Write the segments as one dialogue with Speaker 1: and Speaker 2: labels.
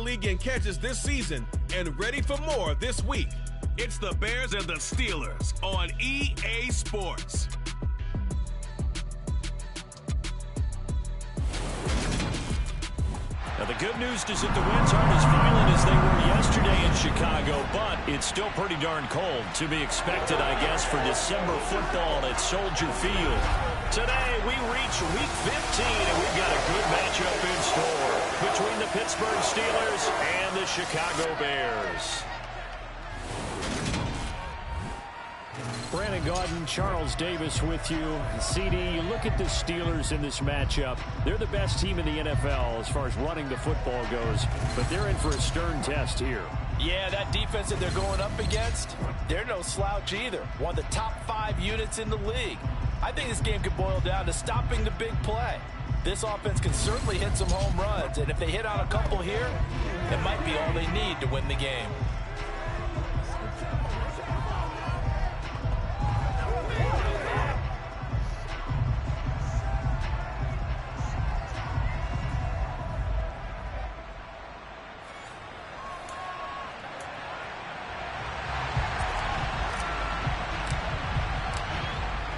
Speaker 1: League in catches this season and ready for more this week. It's the Bears and the Steelers on EA Sports.
Speaker 2: Now, the good news is that the winds aren't as violent as they were yesterday in Chicago, but it's still pretty darn cold. To be expected, I guess, for December football at Soldier Field. Today, we reach Week 15, and we've got a good matchup in store between the Pittsburgh Steelers and the Chicago Bears.
Speaker 3: Brandon Gaudin, Charles Davis with you. CD, you look at the Steelers in this matchup. They're the best team in the NFL as far as running the football goes, but they're in for a stern test here.
Speaker 4: Yeah, that defense that they're going up against, they're no slouch either. One of the top 5 units in the league. I think this game could boil down to stopping the big play. This offense can certainly hit some home runs, and if they hit on a couple here, it might be all they need to win the game.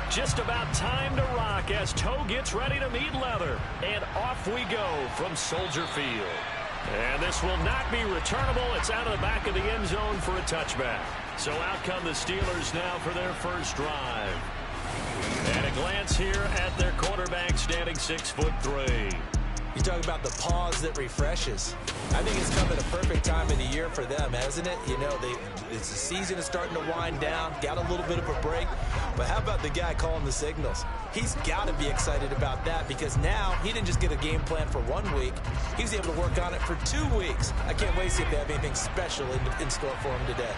Speaker 2: Just about time to rock as toe gets ready to meet leather. And off we go from Soldier Field. And this will not be returnable. It's out of the back of the end zone for a touchback. So out come the Steelers now for their first drive. And a glance here at their quarterback standing 6'3".
Speaker 4: You talk about the pause that refreshes. I think it's come at a perfect time of the year for them, hasn't it? You know, it's the season is starting to wind down, got a little bit of a break. But how about the guy calling the signals? He's got to be excited about that because now he didn't just get a game plan for 1 week. He's able to work on it for 2 weeks. I can't wait to see if they have anything special in store for him today.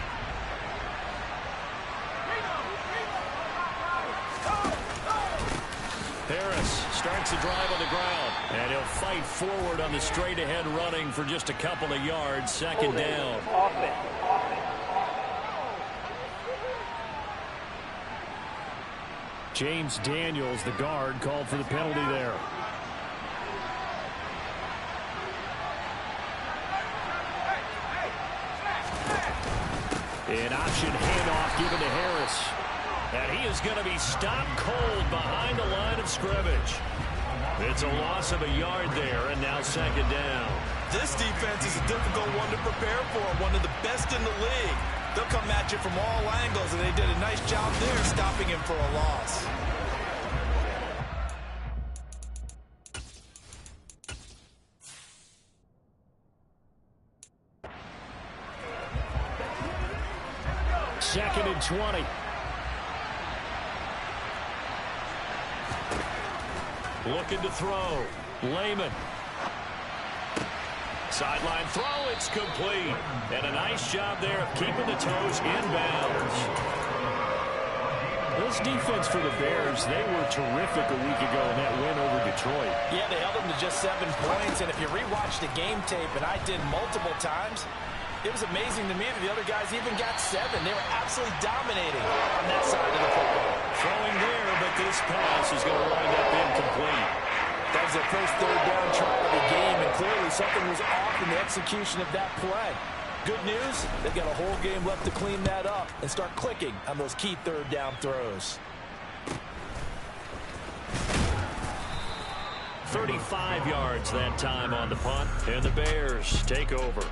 Speaker 2: Harris starts the drive on the ground, and he'll fight forward on the straight-ahead running for just a couple of yards. Second down.
Speaker 3: James Daniels, the guard, called for the penalty there. An option handoff given to Harris.
Speaker 2: And he is going to be stopped cold behind the line of scrimmage. It's a loss of a yard there, and now second down.
Speaker 4: This defense is a difficult one to prepare for, one of the best in the league. They'll come at you from all angles, and they did a nice job there stopping him for a loss.
Speaker 3: Second and 20.
Speaker 2: Looking to throw. Lehman. Sideline throw, it's complete. And a nice job there of keeping the toes inbounds.
Speaker 3: This defense for the Bears, they were terrific a week ago in that win over Detroit.
Speaker 4: Yeah, they held them to just 7 points, and if you rewatch the game tape, and I did multiple times, it was amazing to me that the other guys even got 7. They were absolutely dominating on that side of the football.
Speaker 2: Throwing there, but this pass is going to wind up incomplete.
Speaker 4: That was their first third down try of the game, and clearly something was off in the execution of that play. Good news, they've got a whole game left to clean that up and start clicking on those key third down throws.
Speaker 2: 35 yards that time on the punt, and the Bears take over.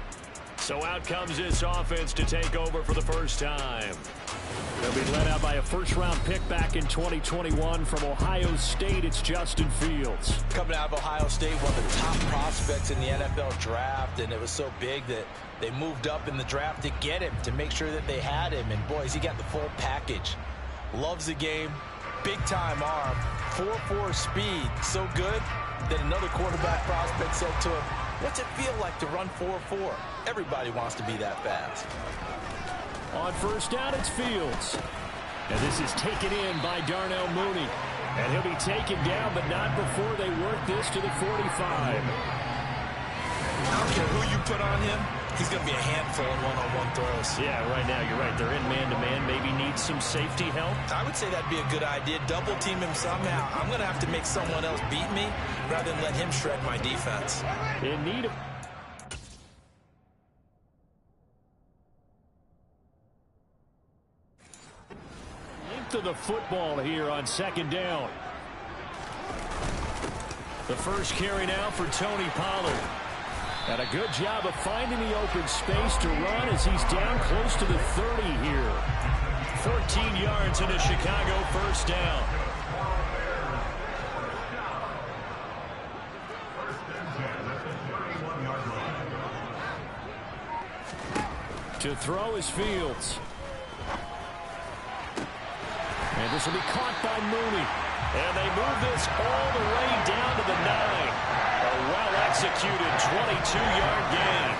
Speaker 2: So out comes this offense to take over for the first time.
Speaker 3: They'll be led out by a first-round pick back in 2021 from Ohio State. It's Justin Fields.
Speaker 4: Coming out of Ohio State, one of the top prospects in the NFL draft, and it was so big that they moved up in the draft to get him, to make sure that they had him. And, boys, he got the full package. Loves the game, big-time arm, 4.4 speed, so good that another quarterback prospect said to him, "What's it feel like to run 4.4? Everybody wants to be that fast."
Speaker 3: On first down, it's Fields. And this is taken in by Darnell Mooney. And he'll be taken down, but not before they work this to the 45.
Speaker 4: I don't care who you put on him, he's going to be a handful in one-on-one throws.
Speaker 3: Yeah, right now, you're right. They're in man-to-man. Maybe need some safety help.
Speaker 4: I would say that'd be a good idea. Double team him somehow. I'm going to have to make someone else beat me rather than let him shred my defense.
Speaker 3: In need of... length of the football here on second down. The first carry now for Tony Pollard. And a good job of finding the open space to run as he's down close to the 30 here. 14 yards into Chicago, first down. To throw is Fields. And this will be caught by Mooney. And they move this all the way down to the 9. A well-executed 22-yard gain.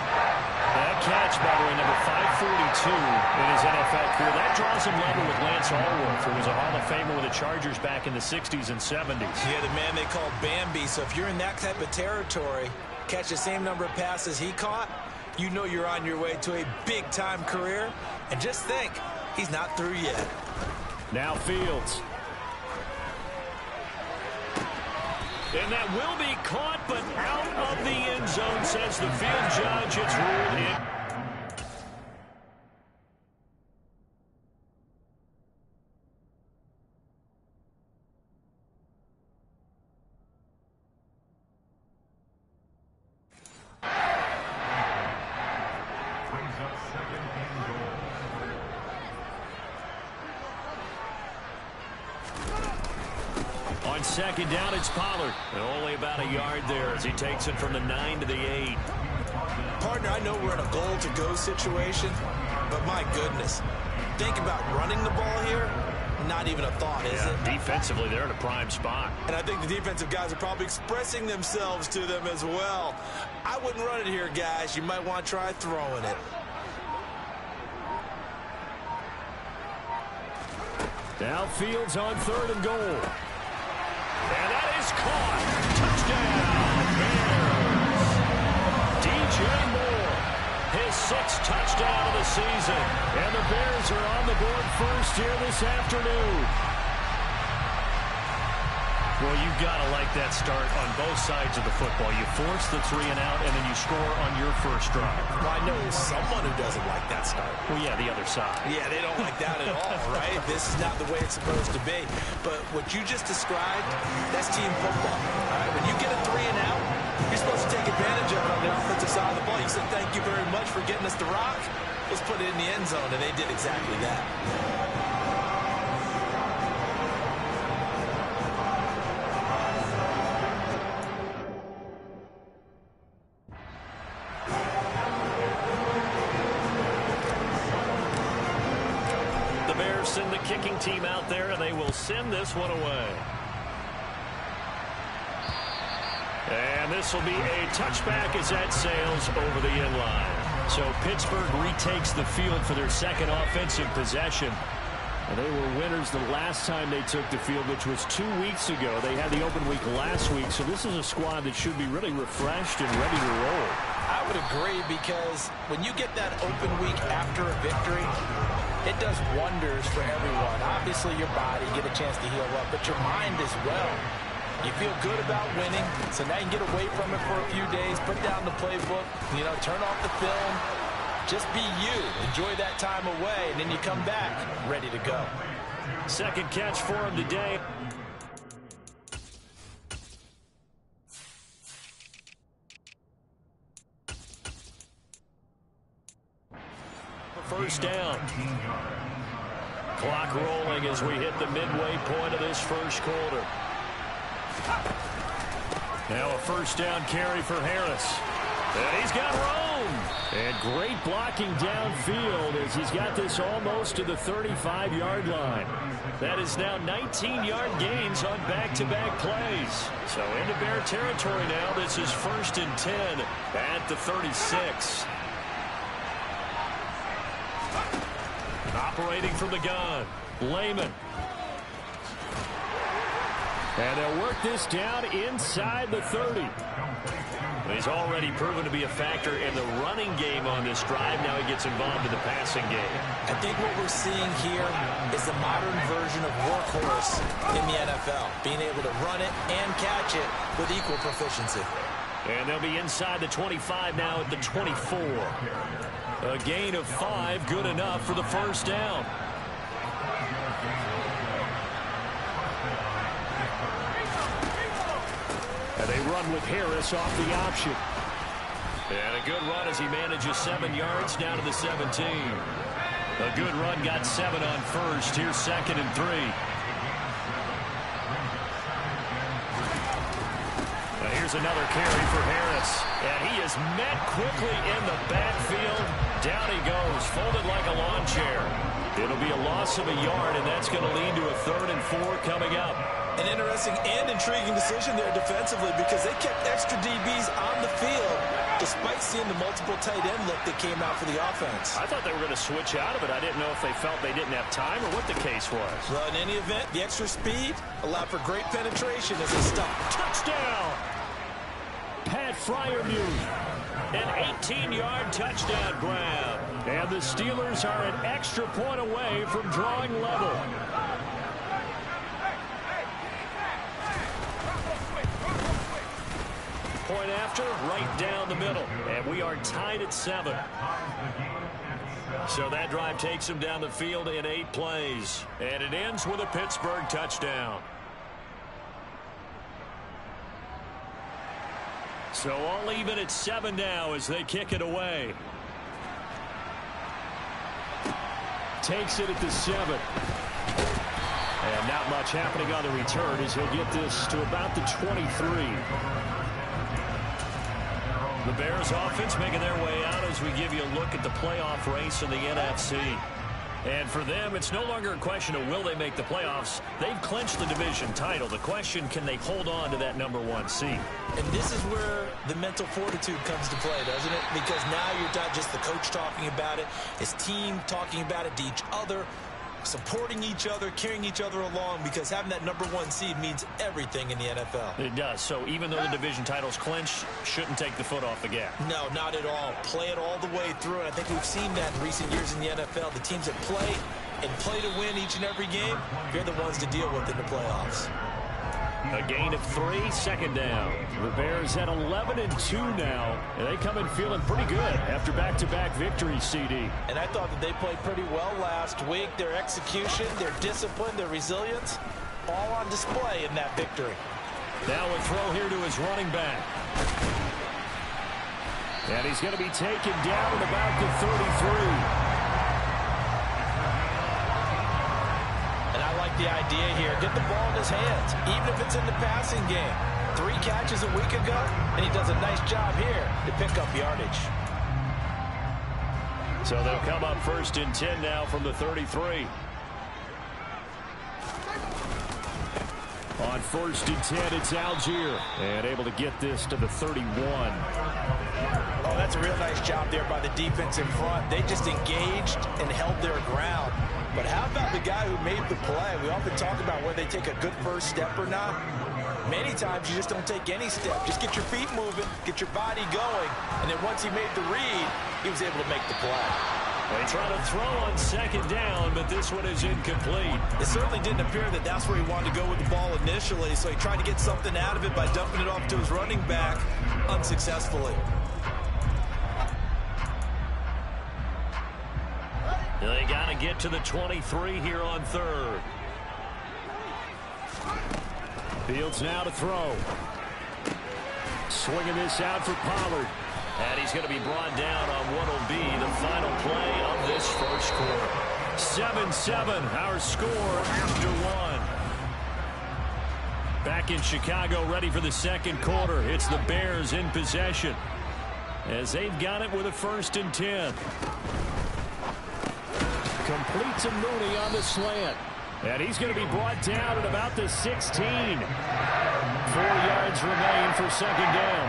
Speaker 3: That catch, by the way, number 542 in his NFL career. That draws him level with Lance Allworth, who was a Hall of Famer with the Chargers back in the 60s and 70s.
Speaker 4: Yeah, the man they called Bambi. So if you're in that type of territory, catch the same number of passes he caught, you know you're on your way to a big-time career. And just think, he's not through yet.
Speaker 3: Now Fields. And that will be caught, but out of the end zone, says the field judge. It's ruled in. On second down, it's Pollard. And only about a yard there as he takes it from the 9 to the 8.
Speaker 4: Partner, I know we're in a goal-to-go situation, but my goodness. Think about running the ball here. Not even a thought, is it?
Speaker 3: Defensively, they're in a prime spot.
Speaker 4: And I think the defensive guys are probably expressing themselves to them as well. I wouldn't run it here, guys. You might want to try throwing it.
Speaker 3: Now Fields on 3rd and goal. And that is caught. Touchdown, Bears. DJ Moore, his 6th touchdown of the season. And the Bears are on the board first here this afternoon. Well, you've got to like that start on both sides of the football. You force the 3 and out, and then you score on your first drive.
Speaker 4: Well, I know someone who doesn't like that start.
Speaker 3: Well, yeah, the other side.
Speaker 4: Yeah, they don't like that at all, right? This is not the way it's supposed to be. But what you just described, that's team football. All right, when you get a 3 and out, you're supposed to take advantage of it on the offensive side of the ball. You said, thank you very much for getting us the rock. Let's put it in the end zone, and they did exactly that.
Speaker 3: Send the kicking team out there, and they will send this one away. And this will be a touchback as that sails over the end line. So Pittsburgh retakes the field for their second offensive possession. And they were winners the last time they took the field, which was 2 weeks ago. They had the open week last week, so this is a squad that should be really refreshed and ready to roll.
Speaker 4: I would agree, because when you get that open week after a victory, it does wonders for everyone. Obviously, your body, get a chance to heal up, but your mind as well. You feel good about winning, so now you can get away from it for a few days, put down the playbook, turn off the film. Just be you. Enjoy that time away, and then you come back ready to go.
Speaker 3: Second catch for him today. First down. Clock rolling as we hit the midway point of this first quarter. Now a first down carry for Harris. And he's got room. And great blocking downfield as he's got this almost to the 35-yard line. That is now 19-yard gains on back-to-back plays. So into Bear territory now. This is 1st and 10 at the 36. Operating from the gun, Lehman. And they'll work this down inside the 30. He's already proven to be a factor in the running game on this drive. Now he gets involved in the passing game.
Speaker 4: I think what we're seeing here is the modern version of workhorse in the NFL. Being able to run it and catch it with equal proficiency.
Speaker 3: And they'll be inside the 25 now at the 24. A gain of 5, good enough for the first down. run with Harris off the option.
Speaker 2: And a good run as he manages 7 yards down to the 17. A good run got 7 on first. Here's 2nd and 3. Here's another carry for Harris. And he is met quickly in the backfield. Down he goes, folded like a lawn chair. It'll be a loss of a yard, and that's going to lead to a 3rd and 4 coming up.
Speaker 4: An interesting and intriguing decision there defensively because they kept extra DBs on the field despite seeing the multiple tight end look that came out for the offense.
Speaker 2: I thought they were going to switch out of it. I didn't know if they felt they didn't have time or what the case was.
Speaker 4: Well, in any event, the extra speed allowed for great penetration as they stopped.
Speaker 2: Touchdown!
Speaker 3: Pat Fryermuth.
Speaker 2: An 18-yard touchdown grab.
Speaker 3: And the Steelers are an extra point away from drawing level.
Speaker 2: Point after, right down the middle. And we are tied at 7. So that drive takes them down the field in 8 plays. And it ends with a Pittsburgh touchdown. So all even at 7 now as they kick it away.
Speaker 3: Takes it at the 7. And not much happening on the return as he'll get this to about the 23.
Speaker 2: The Bears offense making their way out as we give you a look at the playoff race in the NFC. And for them, it's no longer a question of will they make the playoffs. They've clinched the division title. The question, can they hold on to that #1 seed?
Speaker 4: And this is where the mental fortitude comes to play, doesn't it? Because now you're not just the coach talking about it, his team talking about it to each other, supporting each other, carrying each other along, because having that #1 seed means everything in the NFL.
Speaker 2: It does. So even though the division title's clinched, shouldn't take the foot off the gas.
Speaker 4: No, not at all. Play it all the way through, and I think we've seen that in recent years in the NFL. The teams that play and play to win each and every game, they're the ones to deal with in the playoffs.
Speaker 2: A gain of 3, 2nd down.
Speaker 3: The Bears at 11-2 now. And they come in feeling pretty good after back-to-back victories, CD.
Speaker 4: And I thought that they played pretty well last week. Their execution, their discipline, their resilience, all on display in that victory.
Speaker 3: Now a throw here to his running back. And he's going to be taken down at about the 33.
Speaker 4: The idea here, get the ball in his hands, even if it's in the passing game. 3 catches a week ago, and he does a nice job here to pick up yardage.
Speaker 2: So they'll come up 1st and 10 now from the 33.
Speaker 3: On 1st and 10, it's Algier. And able to get this to the 31.
Speaker 4: Oh, that's a real nice job there by the defense in front. They just engaged and held their ground. But how about the guy who made the play? We often talk about whether they take a good first step or not. Many times you just don't take any step. Just get your feet moving, get your body going, and then once he made the read, he was able to make the play.
Speaker 2: They try to throw on 2nd down, but this one is incomplete.
Speaker 4: It certainly didn't appear that that's where he wanted to go with the ball initially, so he tried to get something out of it by dumping it off to his running back unsuccessfully.
Speaker 2: They got to get to the 23 here on 3rd.
Speaker 3: Fields now to throw. Swinging this out for Pollard.
Speaker 2: And he's going to be brought down on what will be the final play of this first quarter.
Speaker 3: 7-7, our score after 1. Back in Chicago, ready for the 2nd quarter. It's the Bears in possession as they've got it with a 1st and 10. Completes a Mooney on the slant. And he's going to be brought down at about the 16. 4 yards remain for 2nd down.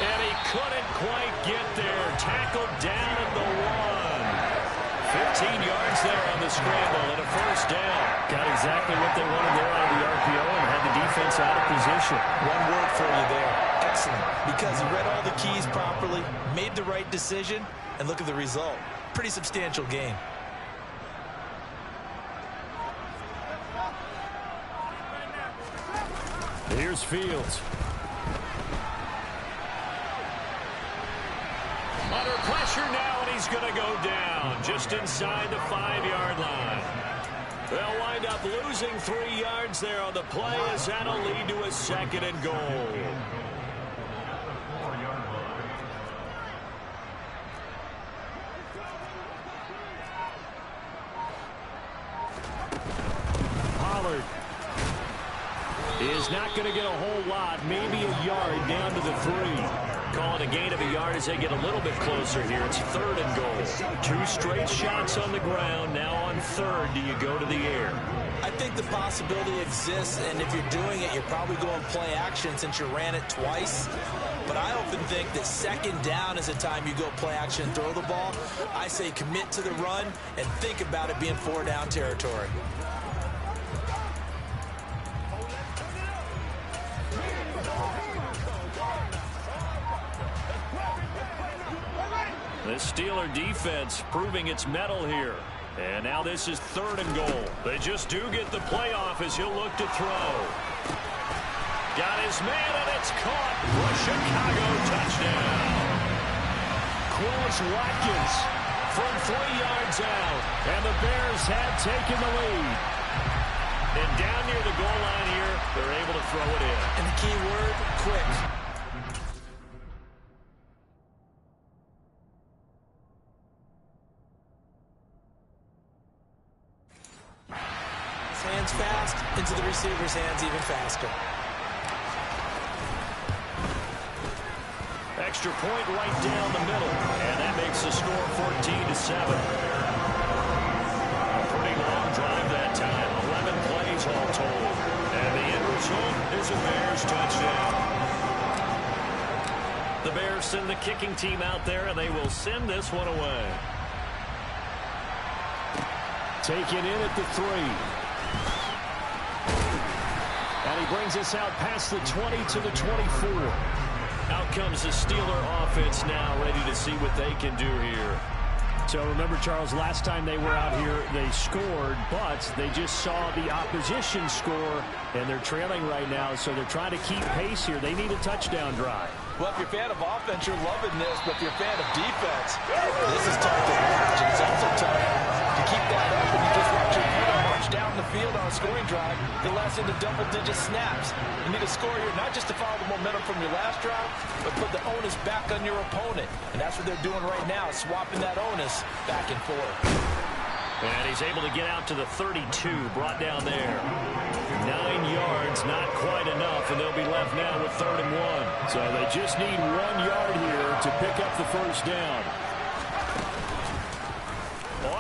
Speaker 2: And he couldn't quite get there. Tackled down at the 1. 15 yards there on the scramble and a 1st down.
Speaker 3: Got exactly what they wanted there out of the RPO and had the defense out of position.
Speaker 4: One word for you there. Excellent. Because he read all the keys properly, made the right decision, and look at the result. Pretty substantial gain.
Speaker 3: Here's Fields.
Speaker 2: Under pressure now, and he's going to go down just inside the 5-yard line. They'll wind up losing 3 yards there on the play as that'll lead to a 2nd and goal. Pollard is not going to get a whole lot, maybe a yard down to the 3. Call it a gain of a yard as they get a little bit closer here. It's 3rd and goal. 2 straight shots on the ground. Now on 3rd, do you go to the air?
Speaker 4: I think the possibility exists, and if you're doing it, you're probably going play action since you ran it twice. But I often think that 2nd down is the time you go play action and throw the ball. I say commit to the run and think about it being 4-down territory.
Speaker 2: The Steeler defense proving its mettle here. And now this is 3rd and goal. They just do get the playoff as he'll look to throw. Got his man, and it's caught for a Chicago touchdown.
Speaker 3: Quez Watkins
Speaker 2: From 3 yards out.
Speaker 3: and the Bears have taken the lead.
Speaker 2: And down near the goal line here, they're able to throw it in.
Speaker 4: And the key word, quick. Hands fast, into the receiver's hands even faster.
Speaker 2: Extra point right down the middle, and that makes the score 14-7. A pretty long drive that time, 11 plays all told. And the end result is a Bears touchdown. The Bears send the kicking team out there, and they will send this one away.
Speaker 3: Taken in at the 3. And he brings us out past the 20 to the 24.
Speaker 2: Out comes the Steeler offense now, ready to see what they can do here.
Speaker 3: So remember, Charles, last time they were out here, they scored, but they just saw the opposition score, and they're trailing right now, so they're trying to keep pace here. They need a touchdown drive.
Speaker 4: Well, if you're a fan of offense, you're loving this, but if you're a fan of defense, this is tough to watch, and it's also tough to keep that up when you just watch your opponent march down the field on a scoring drive to last into double-digit snaps. You need to score here, not just to follow the momentum from your last drive, but put the onus back on your opponent. And that's what they're doing right now, swapping that onus back and forth.
Speaker 2: And he's able to get out to the 32, brought down there. 9 yards, not quite enough, and they'll be left now with 3rd and 1.
Speaker 3: So they just need 1 yard here to pick up the first down.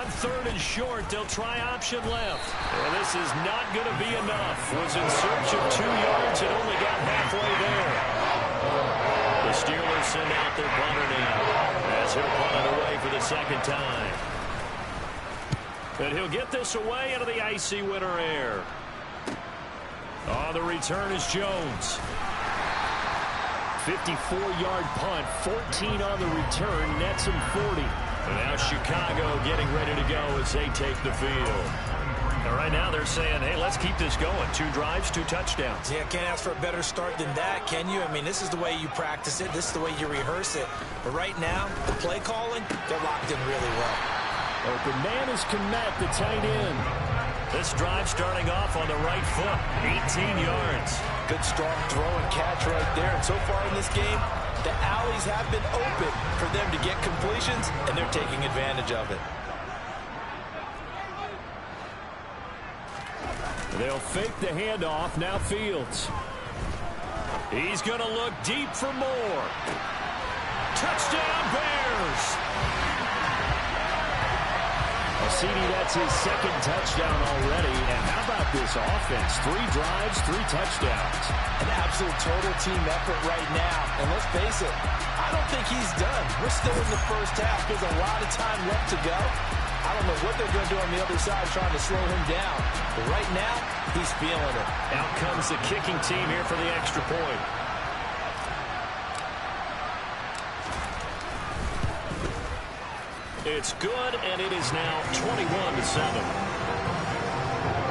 Speaker 2: On 3rd and short, they'll try option left. And this is not going to be enough. Was in search of 2 yards and only got halfway there. The Steelers send out their punter now as he'll punt it away for the 2nd time. And he'll get this away into the icy winter air. On the return is Jones. 54-yard punt, 14 on the return, nets him 40. And now Chicago getting ready to go as they take the field. And right now they're saying, hey, let's keep this going. 2 drives, 2 touchdowns.
Speaker 4: Yeah, can't ask for a better start than that, can you? I mean, this is the way you practice it. This is the way you rehearse it. But right now, the play calling, they're locked in really well.
Speaker 3: Open man is Kmet, the tight end.
Speaker 2: This drive starting off on the right foot, 18 yards.
Speaker 4: Good strong throw and catch right there. And so far in this game, the alleys have been open for them to get completions, and they're taking advantage of it.
Speaker 3: They'll fake the handoff. Now Fields.
Speaker 2: He's going to look deep for more. Touchdown, Bears!
Speaker 3: CD, that's his 2nd touchdown already. And how about this offense? 3 drives, 3 touchdowns.
Speaker 4: An absolute total team effort right now. And let's face it, I don't think he's done. We're still in the first half. There's a lot of time left to go. I don't know what they're going to do on the other side trying to slow him down. But right now, he's feeling it.
Speaker 2: Out comes the kicking team here for the extra point. It's good, and it is now 21-7.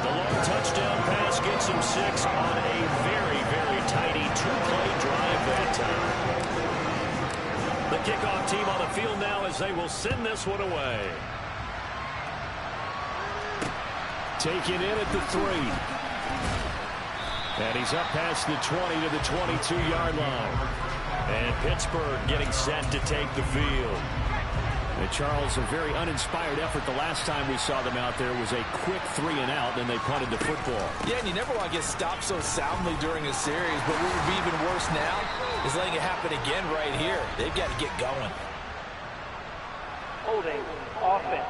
Speaker 2: The long touchdown pass gets him 6 on a very, very tidy 2-play drive that time. The kickoff team on the field now as they will send this one away. Taken in at the 3. And he's up past the 20 to the 22-yard line. And Pittsburgh getting set to take the field. And Charles, a very uninspired effort the last time we saw them out there was a quick 3-and-out, and they punted the football.
Speaker 4: Yeah, and you never want to get stopped so soundly during a series, but what would be even worse now is letting it happen again right here. They've got to get going.
Speaker 5: Holding, offense.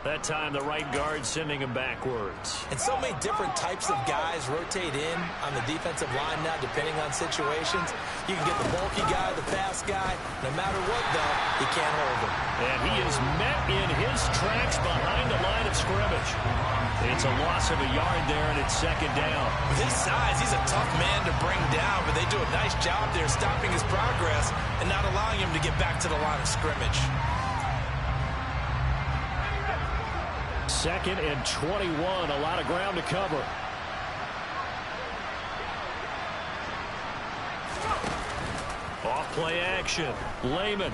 Speaker 2: That time the right guard sending him backwards.
Speaker 4: And so many different types of guys rotate in on the defensive line now depending on situations. You can get the bulky guy, the fast guy. No matter what, though, you can't hold him.
Speaker 2: And he is met in his tracks behind the line of scrimmage. It's a loss of a yard there, and it's second down.
Speaker 4: With his size, he's a tough man to bring down, but they do a nice job there stopping his progress and not allowing him to get back to the line of scrimmage.
Speaker 2: Second and 21, a lot of ground to cover. Off play action, Lehman.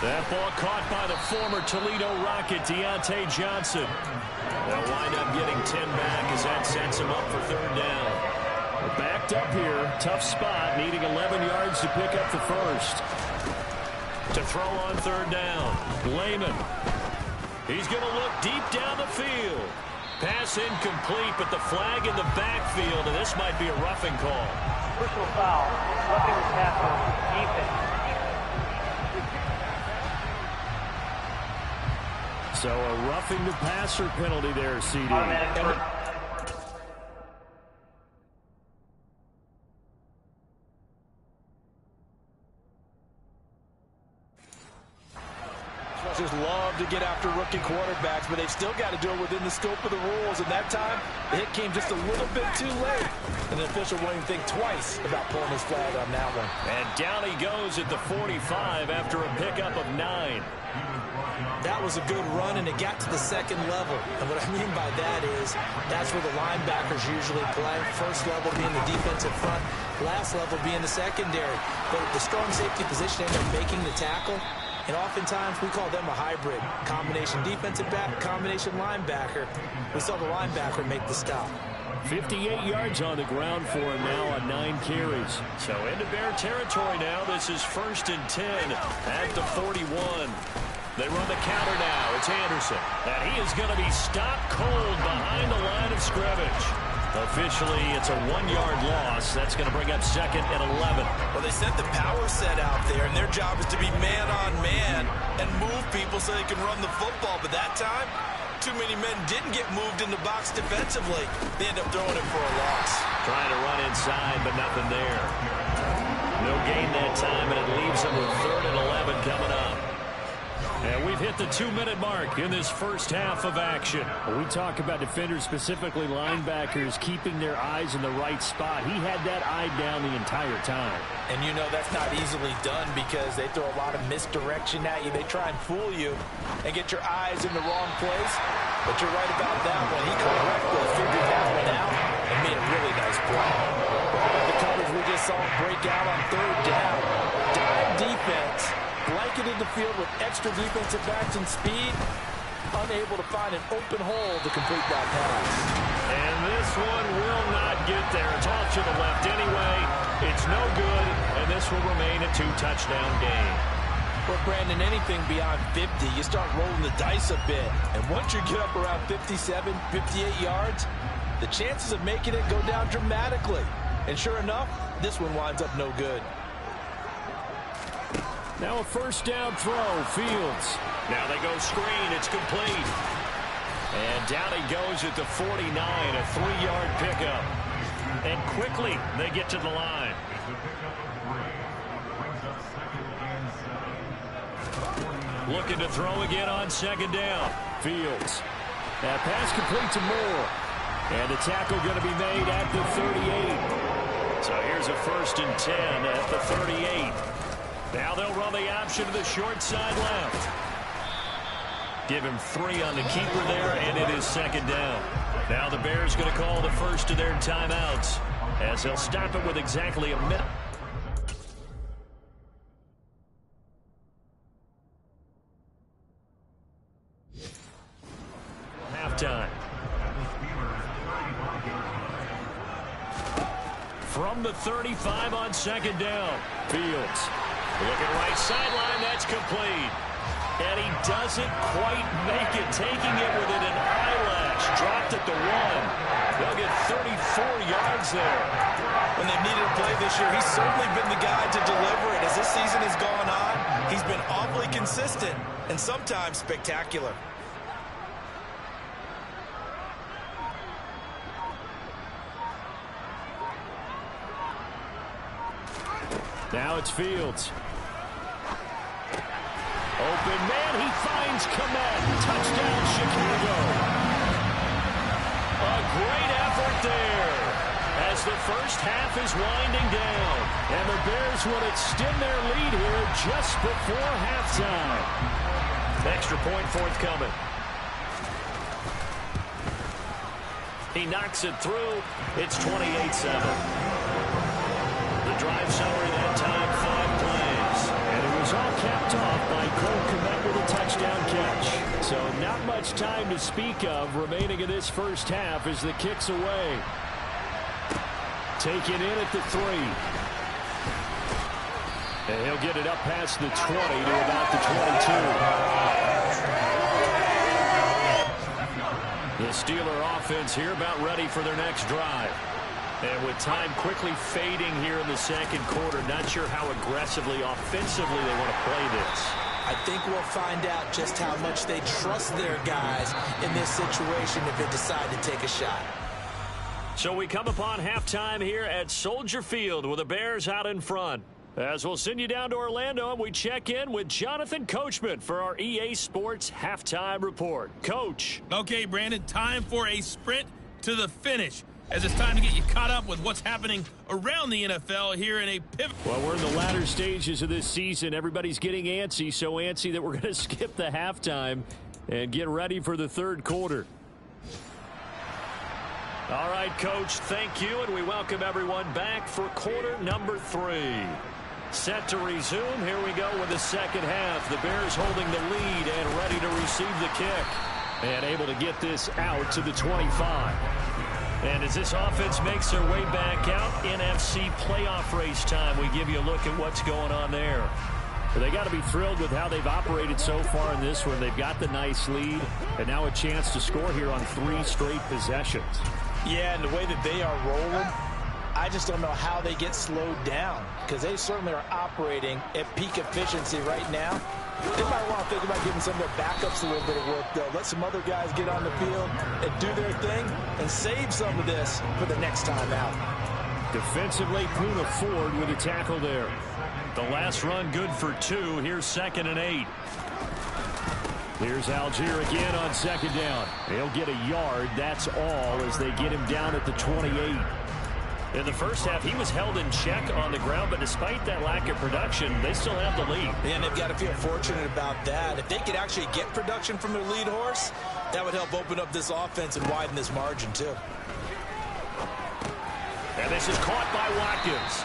Speaker 2: That ball caught by the former Toledo Rocket, Deontay Johnson. They'll wind up getting 10 back as that sets him up for third down. We're backed up here, tough spot, needing 11 yards to pick up the first. To throw on third down, Lehman. He's going to look deep down the field. Pass incomplete, but the flag in the backfield, and this might be a roughing call.
Speaker 5: Personal foul, roughing the tackle, defense.
Speaker 2: So a roughing the passer penalty there, CD.
Speaker 4: Just love to get after rookie quarterbacks, but they've still got to do it within the scope of the rules. And that time, the hit came just a little bit too late. And the official won't even think twice about pulling his flag on that one.
Speaker 2: And down he goes at the 45 after a pickup of 9.
Speaker 4: That was a good run, and it got to the second level. And what I mean by that is that's where the linebackers usually play. First level being the defensive front, last level being the secondary. But the strong safety position ended up making the tackle. And oftentimes we call them a hybrid. Combination defensive back, combination linebacker. We saw the linebacker make the stop.
Speaker 2: 58 yards on the ground for him now on 9 carries. So into Bear territory now. This is 1st and 10 at the 41. They run the counter now. It's Anderson. And he is going to be stopped cold behind the line of scrimmage. Officially, it's a 1-yard loss. That's going to bring up 2nd and 11.
Speaker 4: Well, they sent the power set out there, and their job is to be man-on-man and move people so they can run the football. But that time, too many men didn't get moved in the box defensively. They end up throwing it for a loss.
Speaker 2: Trying to run inside, but nothing there. No gain that time, and it leaves them with 3rd and 11 coming up. And we've hit the 2-minute mark in this first half of action. We talk about defenders, specifically linebackers, keeping their eyes in the right spot. He had that eye down the entire time.
Speaker 4: And you know that's not easily done because they throw a lot of misdirection at you. They try and fool you and get your eyes in the wrong place. But you're right about that one. He correctly figured that one out and made a really nice play. The coverage we just saw break out on third down. Dive defense. Blanketed the field with extra defensive backs and speed, unable to find an open hole to complete that pass.
Speaker 2: And this one will not get there. It's off to the left anyway. It's no good, and this will remain a 2-touchdown game.
Speaker 4: But, Brandon, anything beyond 50, you start rolling the dice a bit. And once you get up around 57, 58 yards, the chances of making it go down dramatically. And sure enough, this one winds up no good.
Speaker 2: Now a first down throw, Fields. Now they go screen, it's complete. And down he goes at the 49, a 3-yard pickup. And quickly they get to the line. Looking to throw again on second down. Fields. That pass complete to Moore. And the tackle going to be made at the 38. So here's a 1st and 10 at the 38. Now they'll run the option to the short side left. Give him 3 on the keeper there, and it is second down. Now the Bears going to call the first of their timeouts as they'll stop it with exactly a minute. Halftime. From the 35 on second down. Fields looking right sideline. That's complete. And he doesn't quite make it, taking it within an eyelash. Dropped at the 1. They'll get 34 yards there.
Speaker 4: When they've needed a play this year, he's certainly been the guy to deliver it. As this season has gone on, he's been awfully consistent and sometimes spectacular.
Speaker 2: Now it's Fields. Open man, he finds Komet. Touchdown, Chicago. A great effort there as the first half is winding down. And the Bears will extend their lead here just before halftime. Extra point forthcoming. He knocks it through. It's 28-7. The drive summary that time, 5 plays. And it was all capped off by Cole Komet with a touchdown catch. So not much time to speak of remaining in this first half as the kick's away. Taken in at the 3. And he'll get it up past the 20 to about the 22. The Steeler offense here about ready for their next drive. And with time quickly fading here in the second quarter, not sure how aggressively, offensively they want to play this.
Speaker 4: I think we'll find out just how much they trust their guys in this situation if they decide to take a shot.
Speaker 2: So we come upon halftime here at Soldier Field with the Bears out in front. As we'll send you down to Orlando and we check in with Jonathan Coachman for our EA Sports Halftime Report. Coach.
Speaker 1: Okay, Brandon, time for a sprint to the finish, as it's time to get you caught up with what's happening around the NFL here in a pivot.
Speaker 2: Well, we're in the latter stages of this season. Everybody's getting antsy, so antsy that we're going to skip the halftime and get ready for the third quarter. All right, Coach, thank you, and we welcome everyone back for quarter number 3. Set to resume. Here we go with the second half. The Bears holding the lead and ready to receive the kick. And able to get this out to the 25. And as this offense makes their way back out, NFC playoff race time, we give you a look at what's going on there. Well, they got to be thrilled with how they've operated so far in this one. They've got the nice lead, and now a chance to score here on 3 straight possessions.
Speaker 4: Yeah, and the way that they are rolling, I just don't know how they get slowed down, because they certainly are operating at peak efficiency right now. They might want to think about giving some of their backups a little bit of work, though. Let some other guys get on the field and do their thing and save some of this for the next time out.
Speaker 2: Defensively, Puna Ford with a tackle there. The last run good for 2. Here's 2nd and 8. Here's Algier again on second down. He'll get a yard. That's all as they get him down at the 28. In the first half, he was held in check on the ground, but despite that lack of production, they still have the lead.
Speaker 4: And they've got to feel fortunate about that. If they could actually get production from their lead horse, that would help open up this offense and widen this margin, too.
Speaker 2: And this is caught by Watkins.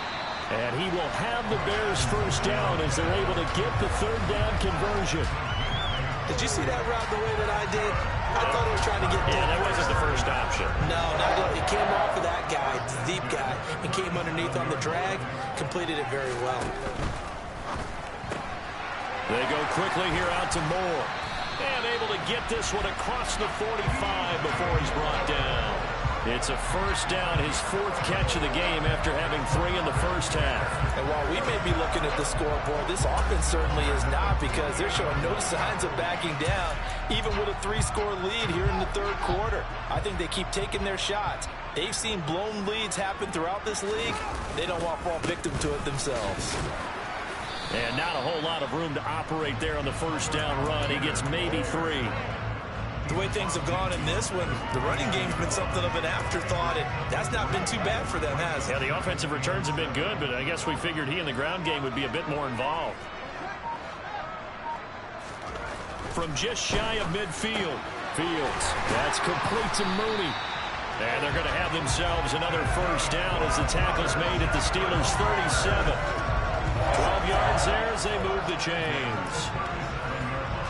Speaker 2: And he will have the Bears first down as they're able to get the third down conversion.
Speaker 4: Did you see that route the way that I did? I thought they were trying to get deep.
Speaker 2: Yeah, that wasn't the first option.
Speaker 4: No, it came off of that guy, the deep guy, and came underneath on the drag, completed it very well.
Speaker 2: They go quickly here out to Moore. And able to get this one across the 45 before he's brought down. It's a first down, his 4th catch of the game after having 3 in the first half.
Speaker 4: And while we may be looking at the scoreboard, this offense certainly is not, because they're showing no signs of backing down, even with a 3-score lead here in the third quarter. I think they keep taking their shots. They've seen blown leads happen throughout this league. They don't want to fall victim to it themselves.
Speaker 2: And not a whole lot of room to operate there on the first down run. He gets maybe 3.
Speaker 4: The way things have gone in this one, the running game's been something of an afterthought, and that's not been too bad for them, has it?
Speaker 2: Yeah, the offensive returns have been good, but I guess we figured he in the ground game would be a bit more involved. From just shy of midfield, Fields, that's complete to Mooney. And they're going to have themselves another first down as the tackle's made at the Steelers' 37. 12 yards there as they move the chains.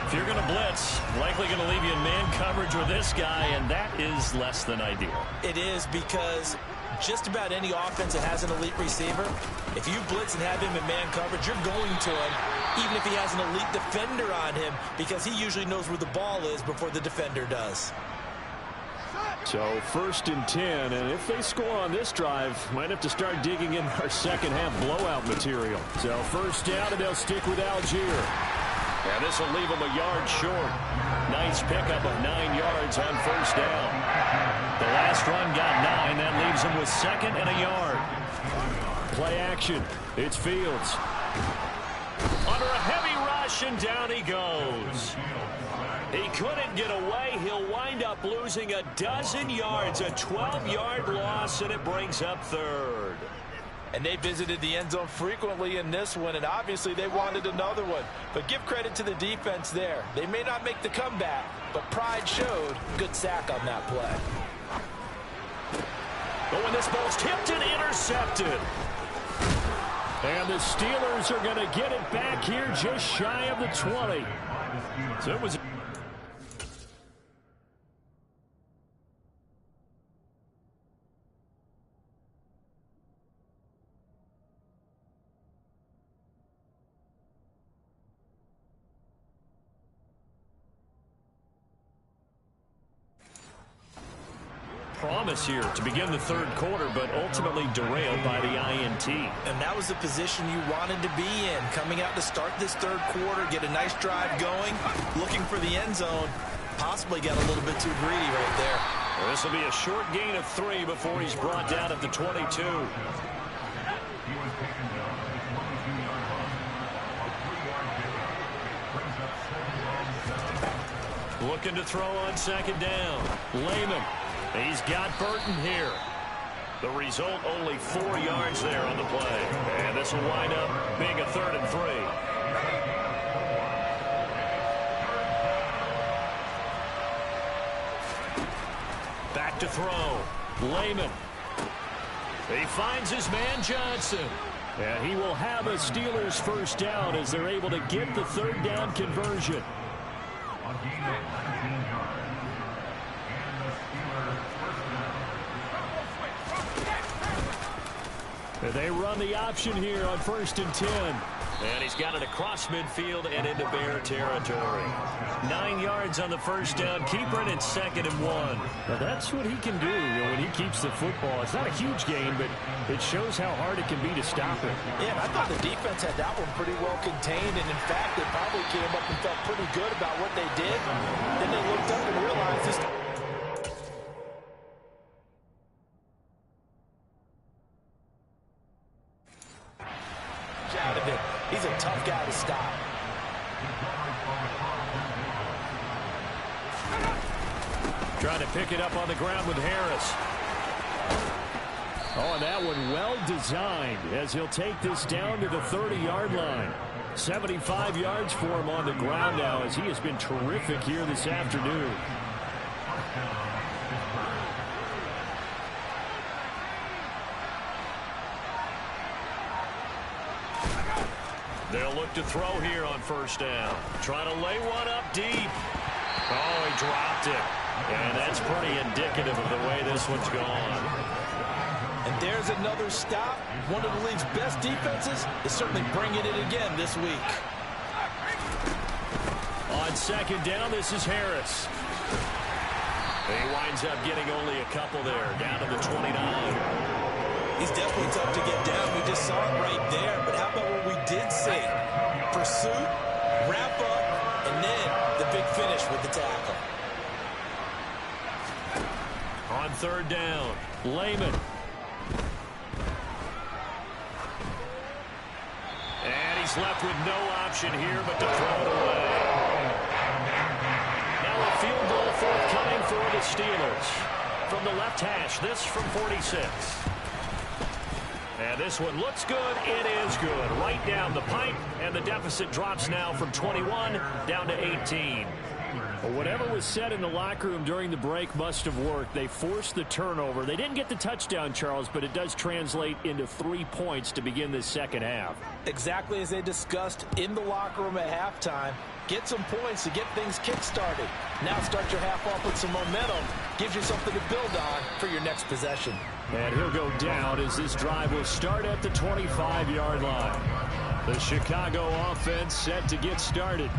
Speaker 2: If you're going to blitz, likely going to leave you in man coverage with this guy, and that is less than ideal.
Speaker 4: It is, because just about any offense that has an elite receiver, if you blitz and have him in man coverage, you're going to him, even if he has an elite defender on him, because he usually knows where the ball is before the defender does.
Speaker 3: So 1st and 10, and if they score on this drive, might have to start digging in our second half blowout material. So 1st down, and they'll stick with Algier. And this will leave them a yard short. Nice pickup of 9 yards on 1st down. The last run got 9. That leaves them with 2nd and a yard. Play action. It's Fields.
Speaker 2: Under a heavy rush, and down he goes. He couldn't get away. He'll wind up losing a dozen yards, a 12-yard loss, and it brings up 3rd.
Speaker 4: And they visited the end zone frequently in this one, and obviously they wanted another one. But give credit to the defense there. They may not make the comeback, but pride showed. Good sack on that play.
Speaker 2: But when this ball's tipped and intercepted.
Speaker 3: And the Steelers are going to get it back here just shy of the 20. So it was...
Speaker 2: promise here to begin the 3rd quarter, but ultimately derailed by the INT.
Speaker 4: And that was the position you wanted to be in, coming out to start this 3rd quarter, get a nice drive going, looking for the end zone, possibly got a little bit too greedy right there.
Speaker 2: Well, this will be a short gain of 3 before he's brought down at the 22. Looking to throw on 2nd down. Lehman. He's got Burton here. The result, only 4 yards there on the play. And this will wind up being a 3rd and 3. Back to throw. Lehman. He finds his man Johnson.
Speaker 3: And he will have a Steelers first down as they're able to get the 3rd down conversion. They run the option here on 1st and 10.
Speaker 2: And he's got it across midfield and into Bear territory. 9 yards on the first down. Keeper it at 2nd and 1.
Speaker 3: Now that's what he can do, when he keeps the football. It's not a huge gain, but it shows how hard it can be to stop it.
Speaker 4: Yeah, I thought the defense had that one pretty well contained, and in fact, they probably came up and felt pretty good about what they did. Then they looked up and realized this. Out of it. He's a tough guy to stop.
Speaker 3: Trying to pick it up on the ground with Harris. Oh, and that one well designed as he'll take this down to the 30-yard line. 75 yards for him on the ground now as he has been terrific here this afternoon.
Speaker 2: They'll look to throw here on 1st down. Trying to lay one up deep. Oh, he dropped it. And that's pretty indicative of the way this one's gone.
Speaker 4: And there's another stop. One of the league's best defenses is certainly bringing it again this week.
Speaker 3: On 2nd down, this is Harris.
Speaker 2: He winds up getting only a couple there, down to the 29.
Speaker 4: He's definitely tough to get down. We just saw it right there. But how about what we did see? Pursuit, wrap up, and then the big finish with the tackle.
Speaker 2: On 3rd down,
Speaker 3: Lehman.
Speaker 2: and he's left with no option here but to throw it away. Now a field goal forthcoming for the Steelers. From the left hash, this from 46. And this one looks good. It is good. Right down the pipe, and the deficit drops now from 21 down to 18.
Speaker 3: Whatever was said in the locker room during the break must have worked. They forced the turnover. They didn't get the touchdown, Charles, but it does translate into 3 points to begin this second half.
Speaker 4: Exactly as they discussed in the locker room at halftime. Get some points to get things kick-started. Now start your half off with some momentum. Gives you something to build on for your next possession.
Speaker 3: And he'll go down as this drive will start at the 25-yard line. The Chicago offense set to get started.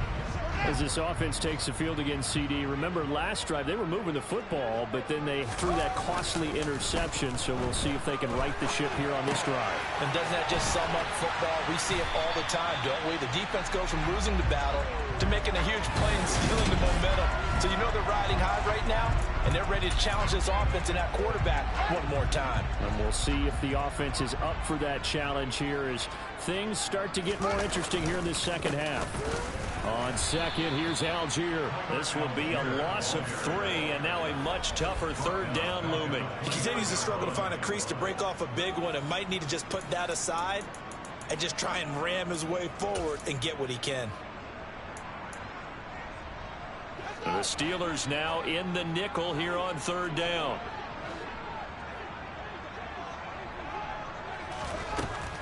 Speaker 3: As this offense takes the field against CD, remember last drive they were moving the football, but then they threw that costly interception, so we'll see if they can right the ship here on this drive.
Speaker 4: And doesn't that just sum up football? We see it all the time, don't we? The defense goes from losing the battle to making a huge play and stealing the momentum. So you know they're riding high right now, and they're ready to challenge this offense and that quarterback one more time.
Speaker 3: And we'll see if the offense is up for that challenge here as things start to get more interesting here in this second half. On second, here's Algier. This will be a loss of 3, and now a much tougher third down looming.
Speaker 4: He continues to struggle to find a crease to break off a big one and might need to just put that aside and just try and ram his way forward and get what he can.
Speaker 3: The Steelers now in the nickel here on third down.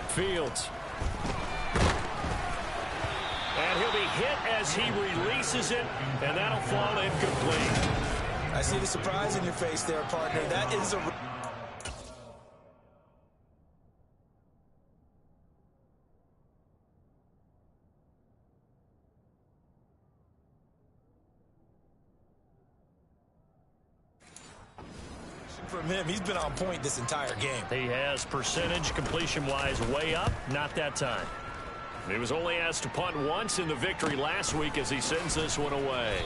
Speaker 3: Fields. And he'll be hit as he releases it, and that'll fall incomplete.
Speaker 4: I see the surprise in your face there, partner. That is a... From him, he's been on point this entire game.
Speaker 3: He has percentage completion-wise way up, not that time. He was only asked to punt once in the victory last week as he sends this one away.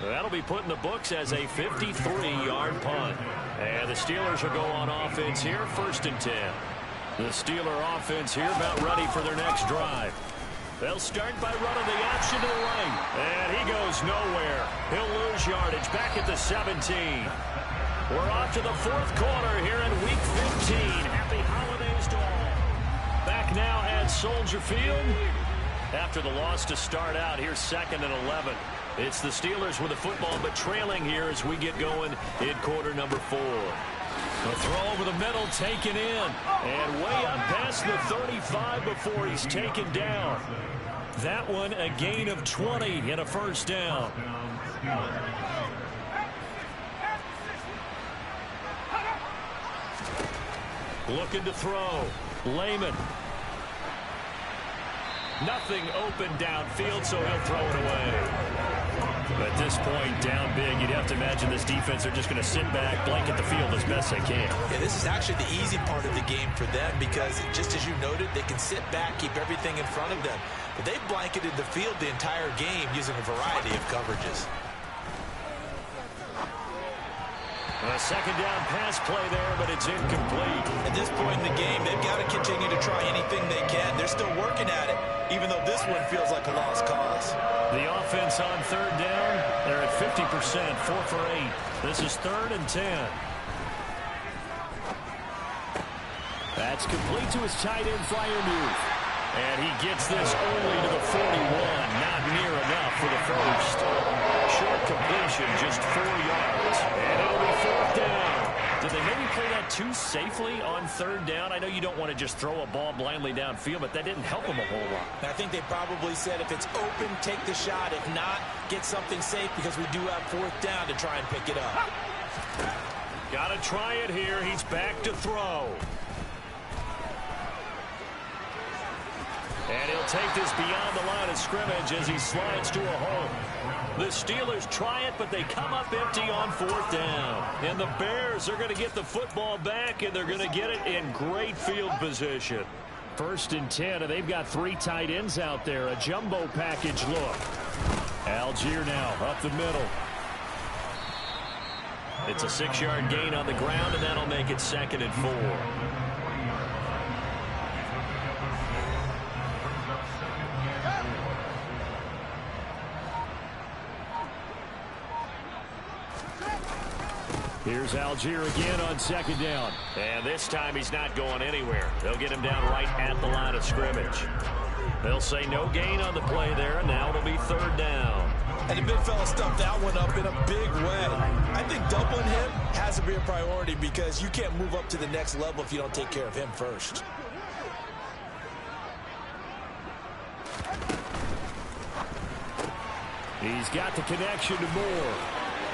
Speaker 3: That'll be put in the books as a 53-yard punt. And the Steelers will go on offense here, 1st and 10. The Steeler offense here about ready for their next drive. They'll start by running the option to the right. And he goes nowhere. He'll lose yardage back at the 17. We're off to the 4th quarter here in Week 15. Happy holidays to all. Back now at Soldier Field. After the loss to start out, here's 2nd and 11. It's the Steelers with the football, but trailing here as we get going in quarter number 4. The throw over the middle taken in. And way up past the 35 before he's taken down. That one a gain of 20 and a 1st down. Looking to throw. Lehman. Nothing open downfield, so he'll throw it away. At this point, down big, you'd have to imagine this defense are just going to sit back, blanket the field as best they can.
Speaker 4: Yeah, this is actually the easy part of the game for them because, just as you noted, they can sit back, keep everything in front of them. But they've blanketed the field the entire game using a variety of coverages.
Speaker 3: A 2nd down pass play there, but it's incomplete.
Speaker 4: At this point in the game, they've got to continue to try anything they can. They're still working at it, even though this one feels like a lost cause.
Speaker 3: The offense on 3rd down, they're at 50%, 4 for 8. This is 3rd and 10. That's complete to his tight end flyer move. And he gets this only to the 41, not near enough for the first. Short completion, just 4 yards. And it'll be 4th down. Did they maybe play that too safely on 3rd down? I know you don't want to just throw a ball blindly downfield, but that didn't help them a whole lot.
Speaker 4: I think they probably said if it's open, take the shot. If not, get something safe because we do have 4th down to try and pick it up.
Speaker 3: Got to try it here. He's back to throw. And he'll take this beyond the line of scrimmage as he slides to a hole. The Steelers try it, but they come up empty on 4th down. And the Bears are going to get the football back, and they're going to get it in great field position. 1st and 10, and they've got 3 tight ends out there. A jumbo package look. Algier now up the middle. It's a 6-yard gain on the ground, and that'll make it 2nd and 4. Here's Algier again on 2nd down. And this time he's not going anywhere. They'll get him down right at the line of scrimmage. They'll say no gain on the play there, and now it'll be 3rd down.
Speaker 4: And the big fella stuffed that one up in a big way. I think doubling him has to be a priority because you can't move up to the next level if you don't take care of him first.
Speaker 2: He's got the connection to Moore.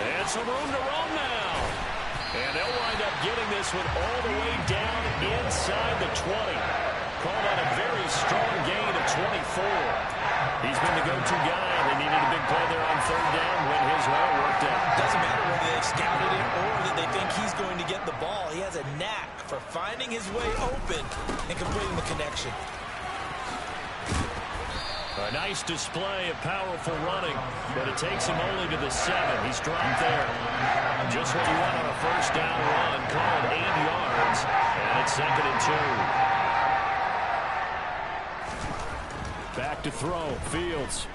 Speaker 2: And some room to roam now. And they'll wind up getting this one all the way down inside the 20. Called on a very strong gain of 24. He's been the go-to guy. They needed a big play there on third down when his way worked out.
Speaker 4: Doesn't matter whether they've scouted it or that they think he's going to get the ball. He has a knack for finding his way open and completing the connection.
Speaker 2: A nice display of powerful running, but it takes him only to the 7. He's dropped there. Just what you want on a first down run. Called 8 yards, and it's 2nd and 2. Back to throw. Fields.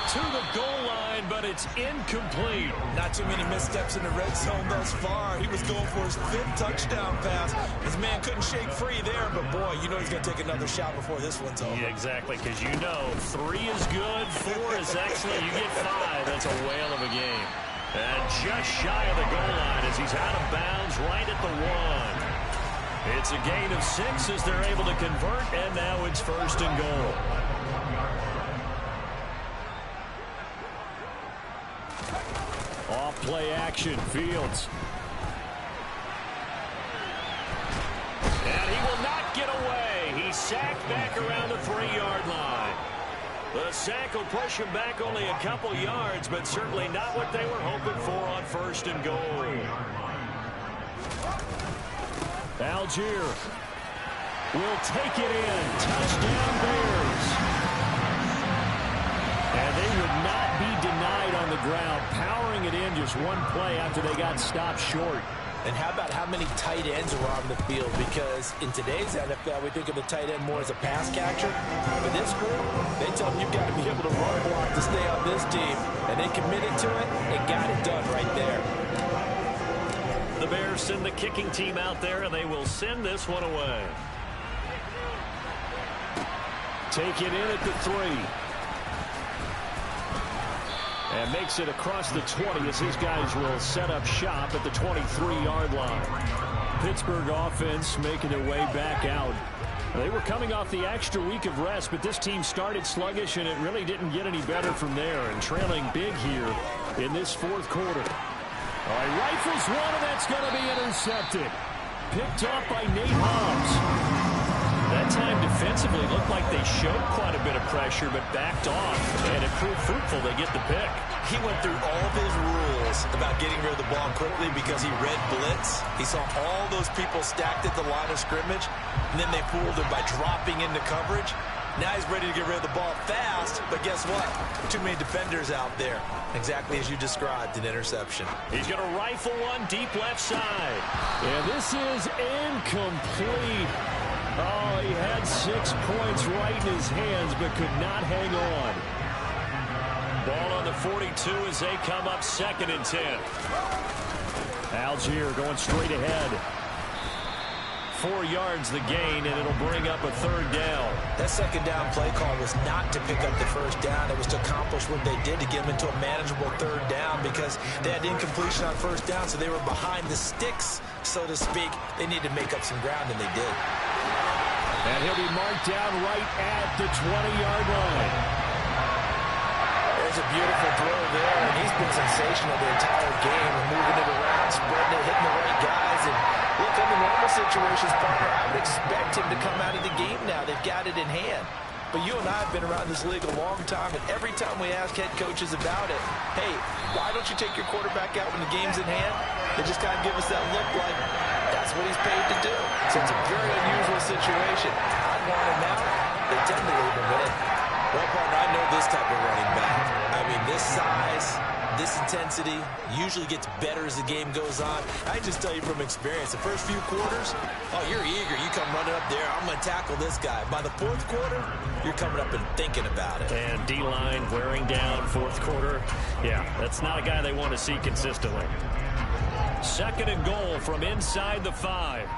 Speaker 2: To the goal line, but it's incomplete.
Speaker 4: Not too many missteps in the red zone thus far. He was going for his 5th touchdown pass. His man couldn't shake free there, but boy, you know he's going to take another shot before this one's over.
Speaker 2: Yeah, exactly, because you know 3 is good, 4 is excellent. You get 5, that's a whale of a game. And just shy of the goal line as he's out of bounds right at the 1. It's a gain of 6 as they're able to convert, and now it's 1st and goal. Off play action, Fields. And he will not get away. He's sacked back around the 3-yard line. The sack will push him back only a couple yards, but certainly not what they were hoping for on 1st and goal. Algier will take it in. Touchdown Bears. And they would not be denied on the ground, powering it in just one play after they got stopped short.
Speaker 4: And how about how many tight ends are on the field? Because in today's NFL, we think of the tight end more as a pass catcher. For this group, they tell them you've got to be able to run block to stay on this team. And they committed to it and got it done right there.
Speaker 2: The Bears send the kicking team out there, and they will send this one away. Take it in at the 3. And makes it across the 20 as his guys will set up shop at the 23-yard line. Pittsburgh offense making their way back out. They were coming off the extra week of rest, but this team started sluggish, and it really didn't get any better from there. And trailing big here in this 4th quarter. All right, rifles one, and that's going to be intercepted. Picked off by Nate Hobbs. That time defensively looked like they showed quite a bit of pressure but backed off, and it proved fruitful. They get the pick.
Speaker 4: He went through all of his rules about getting rid of the ball quickly because he read blitz. He saw all those people stacked at the line of scrimmage, and then they fooled him by dropping into coverage. Now he's ready to get rid of the ball fast, but guess what? Too many defenders out there. Exactly as you described, an interception.
Speaker 2: He's going to rifle one deep left side.
Speaker 3: And this is incomplete. Oh, he had 6 points right in his hands, but could not hang on.
Speaker 2: Ball on the 42 as they come up 2nd and 10.
Speaker 3: Algier going straight ahead.
Speaker 2: 4 yards the gain, and it'll bring up a 3rd down.
Speaker 4: That 2nd down play call was not to pick up the 1st down. It was to accomplish what they did to get them into a manageable 3rd down because they had incompletion on 1st down, so they were behind the sticks, so to speak. They needed to make up some ground, and they did.
Speaker 3: And he'll be marked down right at the 20-yard line.
Speaker 4: There's a beautiful throw there, and he's been sensational the entire game, moving it around, spreading it, hitting the right guys. And look, under normal situations, partner, I would expect him to come out of the game now. They've got it in hand. But you and I have been around this league a long time, and every time we ask head coaches about it, hey, why don't you take your quarterback out when the game's in hand? They just kind of give us that look like that's what he's paid to do. So it's a very unusual situation. I want him out. They tend to leave him in. Well, partner, I know this type of running back. I mean, this size, this intensity usually gets better as the game goes on. I just tell you from experience, the first few quarters, oh, you're eager. You come running up there, I'm going to tackle this guy. By the 4th quarter, you're coming up and thinking about it.
Speaker 2: And D-line wearing down 4th quarter. Yeah, that's not a guy they want to see consistently. 2nd and goal from inside the 5.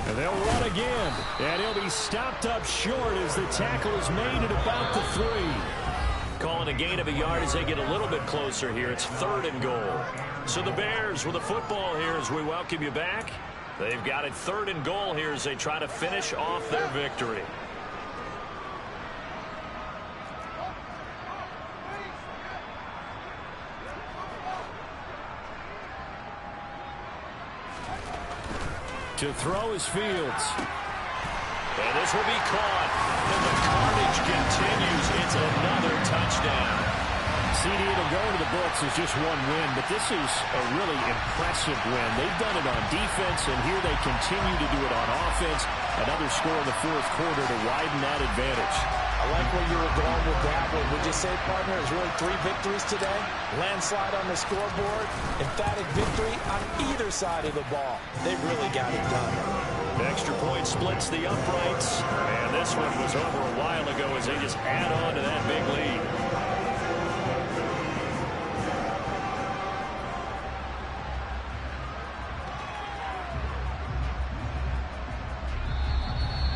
Speaker 3: And they'll run again. And he'll be stopped up short as the tackle is made at about the 3. Calling a gain of a yard as they get a little bit closer here. It's 3rd and goal. So the Bears with the football here as we welcome you back. They've got it 3rd and goal here as they try to finish off their victory. To throw is Fields. And this will be caught. And the carnage continues. It's another touchdown. CD, it'll go into the books as just one win, but this is a really impressive win. They've done it on defense, and here they continue to do it on offense. Another score in the 4th quarter to widen that advantage.
Speaker 4: I like where you were going with that one. Would you say, partner, it's really 3 victories today? Landslide on the scoreboard, emphatic victory on either side of the ball. They really got it done.
Speaker 3: Extra point splits the uprights, and this one was over a while ago as they just add on to that big lead.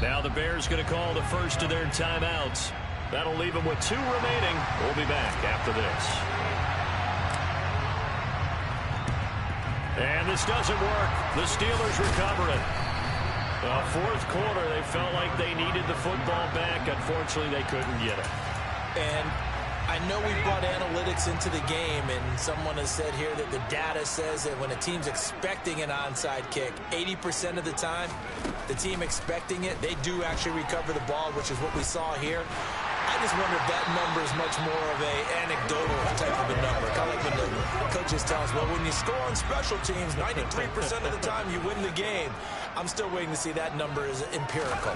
Speaker 3: Now the Bears going to call the first of their timeouts. That'll leave them with 2 remaining. We'll be back after this. And this doesn't work. The Steelers recover it. 4th quarter, they felt like they needed the football back. Unfortunately, they couldn't get it.
Speaker 4: And I know we brought analytics into the game, and someone has said here that the data says that when a team's expecting an onside kick, 80% of the time, the team expecting it, they do actually recover the ball, which is what we saw here. I just wonder if that number is much more of a anecdotal type of a number. Kind of like when the coaches tell us, well, when you score on special teams, 93% of the time you win the game. I'm still waiting to see that number is empirical.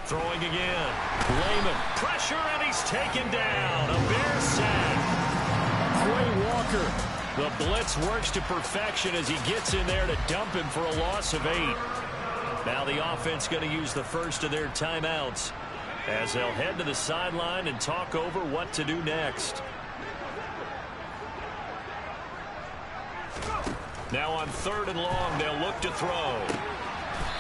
Speaker 3: Throwing again. Lehman. Pressure, and he's taken down. A Bear sack. Quay Walker. The blitz works to perfection as he gets in there to dump him for a loss of 8. Now the offense going to use the first of their timeouts as they'll head to the sideline and talk over what to do next. Now on 3rd and long, they'll look to throw.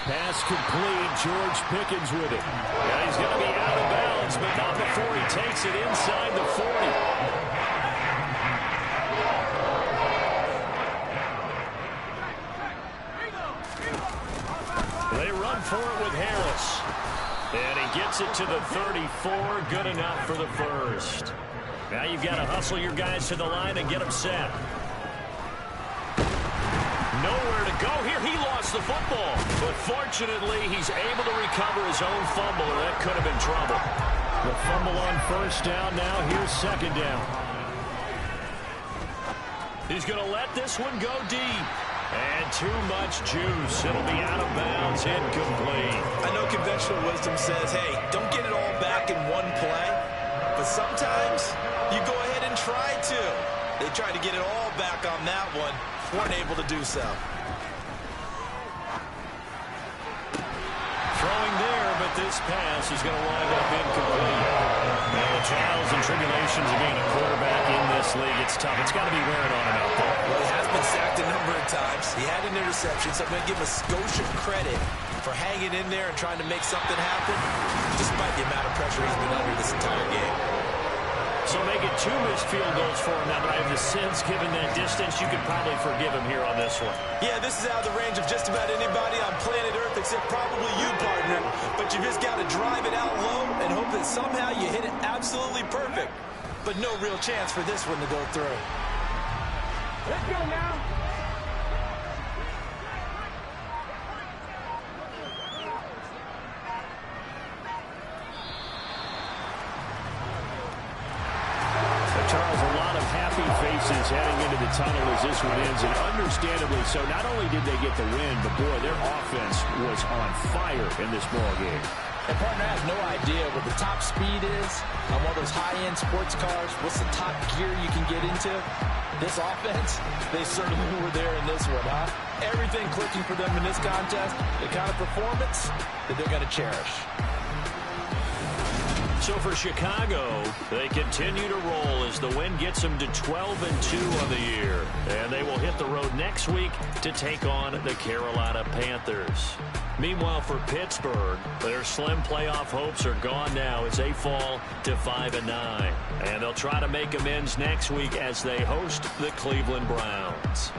Speaker 3: Pass complete. George Pickens with it. Yeah, he's going to be out of bounds, but not before he takes it inside the 40. They run for it with Harris. And he gets it to the 34. Good enough for the first. Now you've got to hustle your guys to the line and get them set. Nowhere to go here. He lost the football. But fortunately, he's able to recover his own fumble, or that could have been trouble. The fumble on 1st down now. Here's 2nd down. He's going to let this one go deep. And too much juice. It'll be out of bounds, incomplete.
Speaker 4: I know conventional wisdom says, hey, don't get it all back in one play. But sometimes you go ahead and try to. They tried to get it all back on that one. Weren't able to do so.
Speaker 3: Throwing there, but this pass is going to wind up incomplete. Now the trials and tribulations of being a quarterback in this league, it's tough. It's got to be wearing on him out there.
Speaker 4: Well, he has been sacked a number of times. He had an interception, so I'm going to give a Scotia credit for hanging in there and trying to make something happen, despite the amount of pressure he's been under this entire game.
Speaker 3: So make it 2 missed field goals for him now, but I have the sense, given that distance, you could probably forgive him here on this one.
Speaker 4: Yeah, this is out of the range of just about anybody on planet Earth except probably you, partner. But you just got to drive it out low and hope that somehow you hit it absolutely perfect. But no real chance for this one to go through.
Speaker 5: Let's go now.
Speaker 3: Charles, a lot of happy faces heading into the tunnel as this one ends, and understandably so. Not only did they get the win, but boy, their offense was on fire in this ball game.
Speaker 4: And partner, I have no idea what the top speed is on one of those high-end sports cars. What's the top gear you can get into? This offense, they certainly were there in this one, huh? Everything clicking for them in this contest, the kind of performance that they're going to cherish.
Speaker 2: So for Chicago, they continue to roll as the win gets them to 12-2 on the year. And they will hit the road next week to take on the Carolina Panthers. Meanwhile, for Pittsburgh, their slim playoff hopes are gone now as they fall to 5-9. And they'll try to make amends next week as they host the Cleveland Browns.